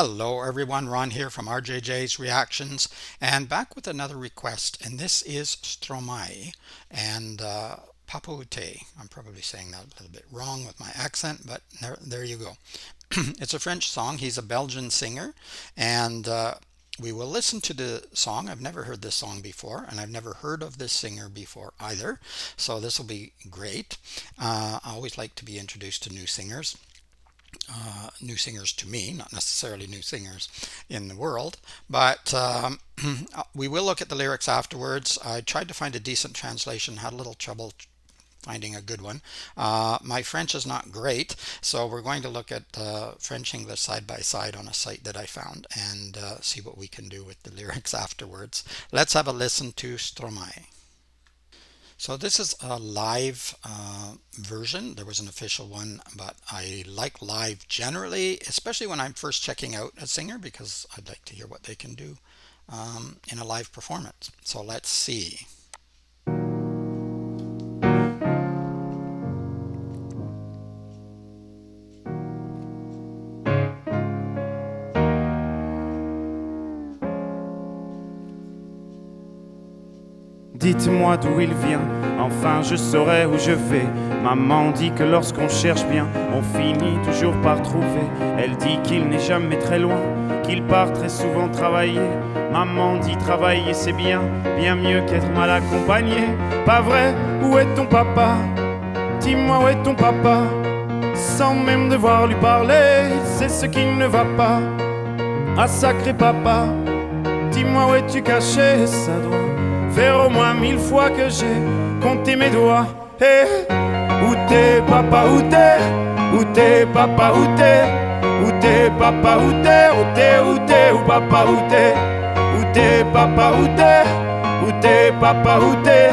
Hello everyone, Ron here from RJJ's Reactions and back with another request, and this is Stromae and Papaoutai. I'm probably saying that a little bit wrong with my accent, but there you go. It's a French song. He's a Belgian singer, and we will listen to the song. I've never heard this song before, and I've never heard of this singer before either, so this will be great. I always like to be introduced to new singers to me, not necessarily new singers in the world, but we will look at the lyrics afterwards. I tried to find a decent translation, had a little trouble finding a good one. My French is not great, so we're going to look at French English side by side on a site that I found and see what we can do with the lyrics afterwards. Let's have a listen to Stromae. So this is a live version. There was an official one, but I like live generally, especially when I'm first checking out a singer, because I'd like to hear what they can do in a live performance. So let's see. Dites-moi d'où il vient, enfin je saurai où je vais. Maman dit que lorsqu'on cherche bien, on finit toujours par trouver. Elle dit qu'il n'est jamais très loin, qu'il part très souvent travailler. Maman dit travailler c'est bien, bien mieux qu'être mal accompagné. Pas vrai, où est ton papa? Dis-moi où est ton papa? Sans même devoir lui parler, c'est ce qui ne va pas. Ah sacré papa, dis-moi où es-tu caché? Ça doit faire au moins 1000 fois que j'ai compté mes doigts. Hey, où t'es papa, où t'es? Où t'es papa, où t'es? Où t'es papa, où t'es? Où t'es, où t'es, où papa, où t'es? Où t'es papa, où t'es? Où t'es papa, où t'es?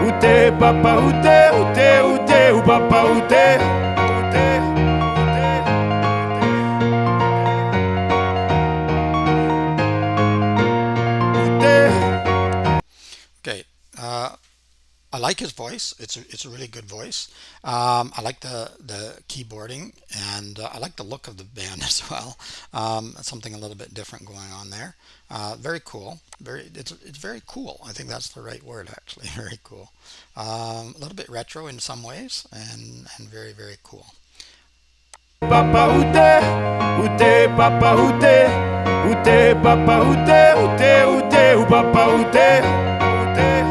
Où t'es papa, où t'es? Où t'es, où t'es, où papa, où t'es? Okay. I like his voice. It's a really good voice. I like the keyboarding, and I like the look of the band as well. Something a little bit different going on there. Very cool. It's very cool. I think that's the right word actually. Very cool. A little bit retro in some ways, and very cool. Papa où t'es? Où t'es papa où t'es? Où t'es papa où t'es? Où t'es, où t'es, où papa où t'es? Où t'es?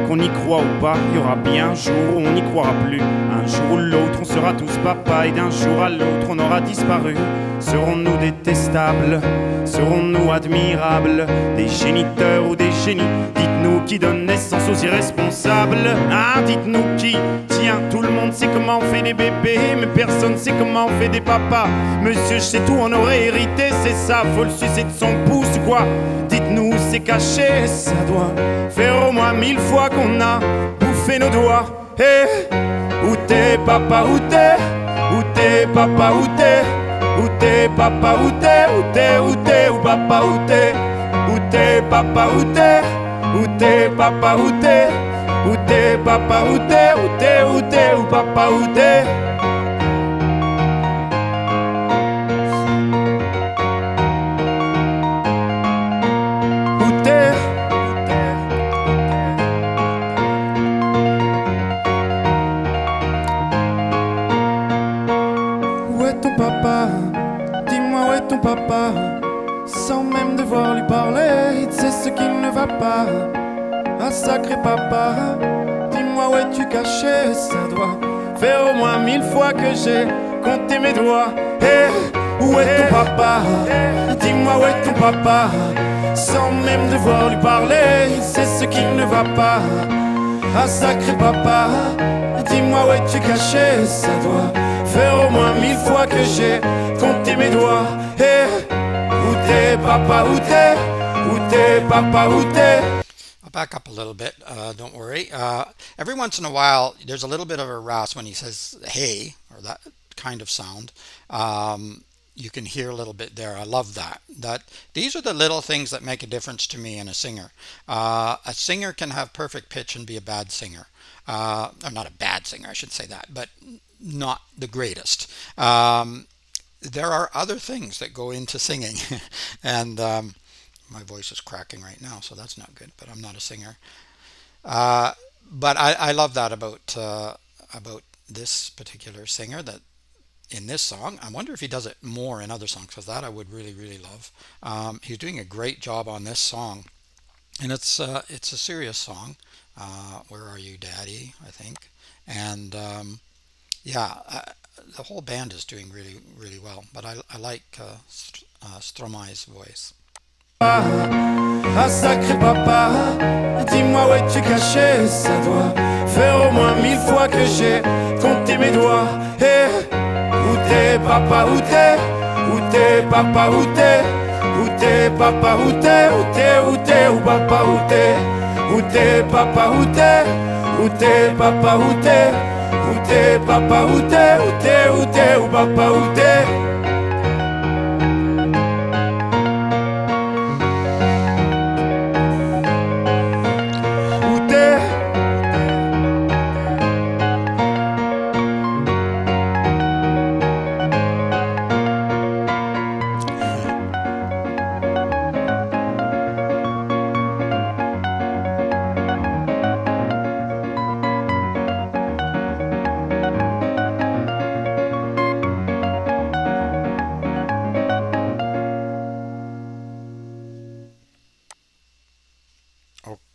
Qu'on y croit ou pas, il y aura bien un jour où on n'y croira plus. Un jour ou l'autre, on sera tous papa, et d'un jour à l'autre, on aura disparu. Serons-nous détestables? Serons-nous admirables? Des géniteurs ou des génies? Dites-nous qui donne naissance aux irresponsables. Hein, dites-nous qui? Tiens, tout le monde sait comment on fait des bébés, mais personne sait comment on fait des papas. Monsieur, je sais tout, on aurait hérité, c'est ça, faut le sucer de son pouce ou quoi? Dites-nous où c'est caché, ça doit faire au moins 1000 fois qu'on a bouffé nos doigts. Hey, où t'es papa, où t'es? Où t'es papa, où t'es? Où t'es papa, où t'es? Où t'es, où t'es, où papa, où t'es? Où t'es papa, où t'es? Où t'es papa, où t'es? Où t'es papa, où t'es? Où t'es, où t'es, où papa, où t'es? Où t'es? Où est ton papa? Dis-moi où est ton papa? Sans même devoir lui parler, c'est ce qui ne va pas. Ah sacré papa, dis-moi où es-tu caché? Ça doit faire au moins 1000 fois que j'ai compté mes doigts. Hey, où est ton papa? Dis-moi où est ton papa? Sans même devoir lui parler, c'est ce qui ne va pas. Ah sacré papa, dis-moi où es-tu caché? Ça doit faire au moins 1000 fois que j'ai compté mes doigts. Hey, où t'es papa, où t'es? Où t'es papa, où t'es? I'll back up a little bit. Don't worry. Every once in a while, there's a little bit of a rasp when he says "hey" or that kind of sound. You can hear a little bit there. I love that. That these are the little things that make a difference to me in a singer. A singer can have perfect pitch and be a bad singer, or not a bad singer, I should say that, but not the greatest. There are other things that go into singing, and my voice is cracking right now, so that's not good. But I'm not a singer. Uh, but I love that about this particular singer that in this song. I wonder if he does it more in other songs because that I would really really love. He's doing a great job on this song, and it's a serious song. Where are you, Daddy? I think, and yeah, the whole band is doing really really well. But I like Stromae's voice. Ah sacré papa, dis-moi où es-tu caché? Ça doit faire au moins 1000 fois que j'ai compté mes doigts. Hey, où t'es papa, où t'es? Où t'es papa, où t'es? Où t'es papa, où t'es? Où t'es, où t'es, où papa, où t'es? Où t'es papa, où t'es? Où t'es papa, où t'es? Où t'es papa, où t'es? Où t'es, où t'es, où papa, où t'es? Où t'es?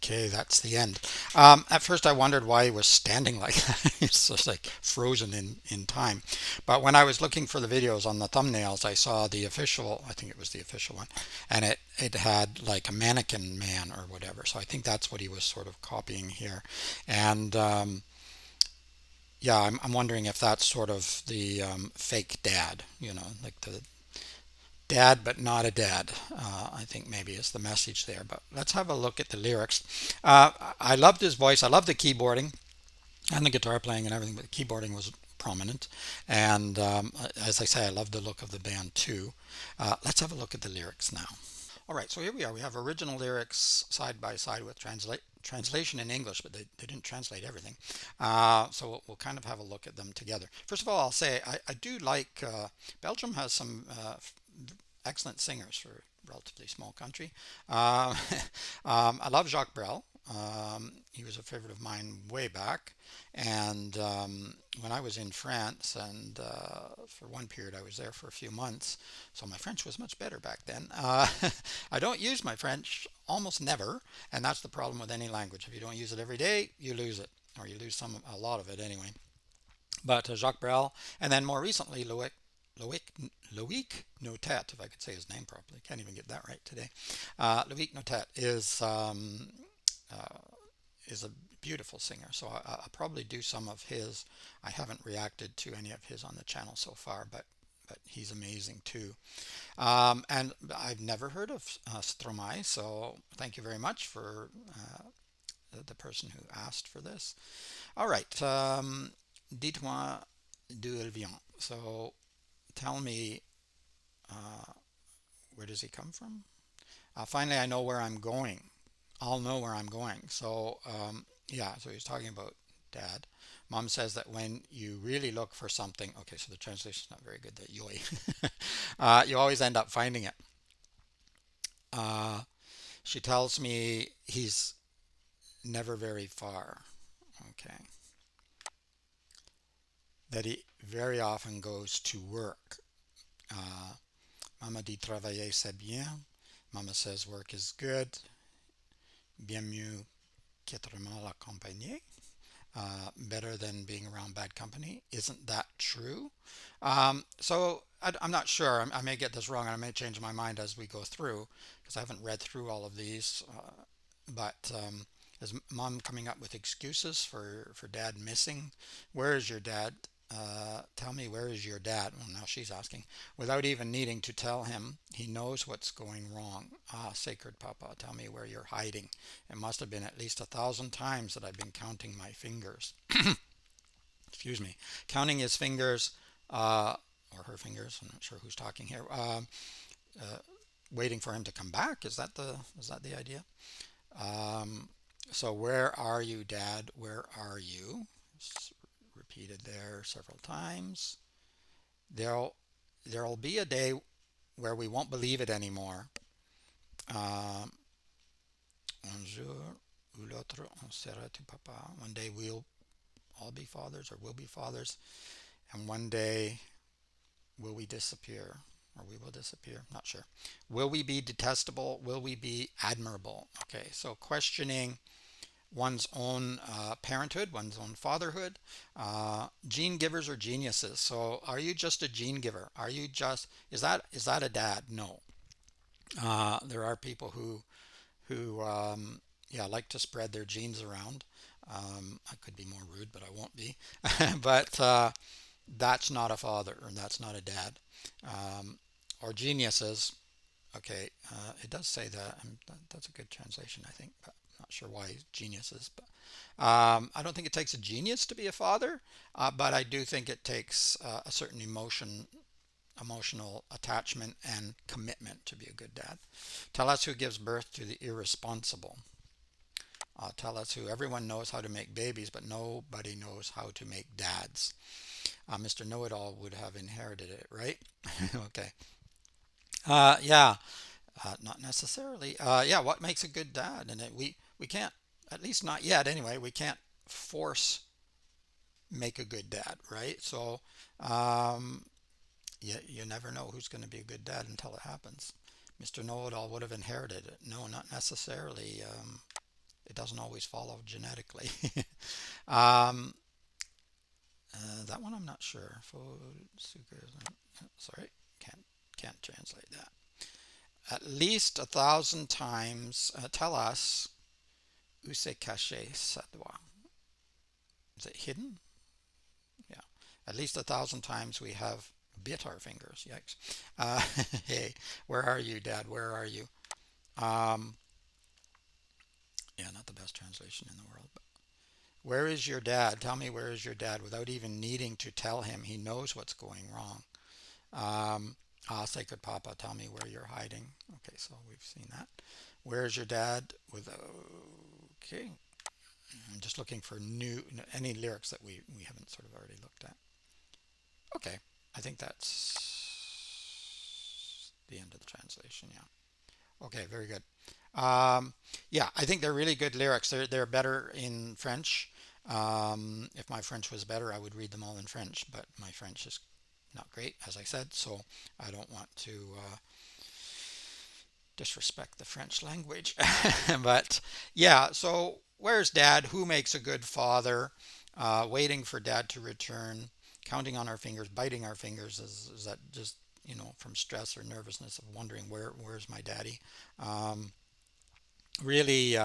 Okay, that's the end. At first, I wondered why he was standing like that. He's just like frozen in time. But when I was looking for the videos on the thumbnails, I saw the official, I think it was the official one, and it had like a mannequin man or whatever. So I think that's what he was sort of copying here. And yeah, I'm wondering if that's sort of the fake dad, like the dad but not a dad. I think maybe is the message there. But let's have a look at the lyrics. I loved his voice. I loved the keyboarding and the guitar playing and everything, but the keyboarding was prominent. And as I say, I love the look of the band too. Let's have a look at the lyrics now. All right, so here we are. We have original lyrics side by side with translation in English, but they didn't translate everything. So we'll kind of have a look at them together. First of all, I'll say I do like Belgium has some excellent singers for a relatively small country. Uh, I love Jacques Brel. He was a favorite of mine way back. And when I was in France, and for one period I was there for a few months, so my French was much better back then. I don't use my French almost never, and that's the problem with any language. If you don't use it every day, you lose it, or you lose a lot of it anyway. But Jacques Brel, and then more recently Loic, Loic Notet, if I could say his name properly. Can't even get that right today. Loic Notet uh, is a beautiful singer, so I'll probably do some of his. I haven't reacted to any of his on the channel so far, but he's amazing too. And I've never heard of Stromae, so thank you very much for the person who asked for this. All right, dites-moi d'où elle vient. So tell me, uh, where does he come from? Finally, I know where I'm going. I'll know where I'm going. So, yeah, so he's talking about dad. Mom says that when you really look for something, okay, so the translation's not very good, that yoi, you always end up finding it. Uh, she tells me he's never very far, okay, that he very often goes to work. Uh, Mama dit travailler c'est bien. Mama says work is good. Bien mieux qu'être mal accompagné. Better than being around bad company. Isn't that true? So I'm not sure. I may get this wrong and I may change my mind as we go through because I haven't read through all of these. But is mom coming up with excuses for dad missing? Where is your dad? Tell me, where is your dad? Well, now she's asking. Without even needing to tell him, he knows what's going wrong. Ah, sacred Papa, tell me where you're hiding. It must have been at least 1,000 times that I've been counting my fingers. Excuse me. Counting his fingers uh, or her fingers. I'm not sure who's talking here. Uh, Waiting for him to come back. Is that the idea? Um, so where are you, Dad? Where are you? Repeated there several times. There'll there'll be a day where we won't believe it anymore. Um, Un jour ou l'autre, on sera tout papa. One day we'll all be fathers, or we'll be fathers, and one day will we disappear, or we will disappear? Not sure. Will we be detestable? Will we be admirable? Okay, so questioning one's own parenthood, one's own fatherhood. Gene givers or geniuses. So, are you just a gene giver? Are you just is that a dad? No. There are people who yeah, like to spread their genes around. I could be more rude, but I won't be. But that's not a father, or that's not a dad. Um, or geniuses. Okay, it does say that, and that's a good translation, I think, but I'm not sure why geniuses. But I don't think it takes a genius to be a father, but I do think it takes a certain emotional attachment and commitment to be a good dad. Tell us who gives birth to the irresponsible. Tell us who. Everyone knows how to make babies, but nobody knows how to make dads. Mr. Know-it-all would have inherited it, right? Okay. Yeah, not necessarily. Yeah, what makes a good dad? And we can't, at least not yet anyway, we can't force make a good dad, right? So um, you never know who's going to be a good dad until it happens. Mr. Know-it-all would have inherited it. No, not necessarily. It doesn't always follow genetically. um, that one I'm not sure. Sorry, can't translate that. At least 1,000 times. Tell us, où c'est caché ça doit. Is it hidden? Yeah. At least 1,000 times we have bit our fingers. Yikes. Uh, hey, where are you, Dad? Where are you? Um, yeah, not the best translation in the world. But where is your dad? Tell me, where is your dad? Without even needing to tell him, he knows what's going wrong. Um, Sacred Papa, tell me where you're hiding. Okay, so we've seen that. Where is your dad? Okay, I'm just looking for any lyrics that we haven't sort of already looked at. Okay, I think that's the end of the translation. Yeah. Okay, very good. Yeah, I think they're really good lyrics. They're better in French. If my French was better, I would read them all in French, but my French is not great, as I said, so I don't want to disrespect the French language. But yeah, so where's Dad? Who makes a good father? Waiting for Dad to return, counting on our fingers, biting our fingers. Is that just from stress or nervousness of wondering where's my daddy? Um, Really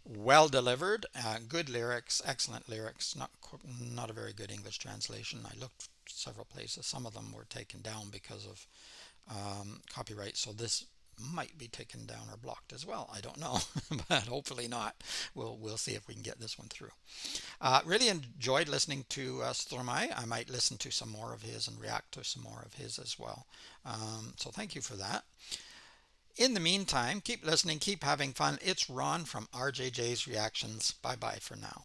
well delivered, good lyrics, excellent lyrics. Not a very good English translation. I looked several places. Some of them were taken down because of copyright. So this might be taken down or blocked as well. I don't know, but hopefully not. We'll see if we can get this one through. Really enjoyed listening to Stromae. I might listen to some more of his and react to some more of his as well. So thank you for that. In the meantime, keep listening, keep having fun. It's Ron from RJJ's Reactions. Bye bye for now.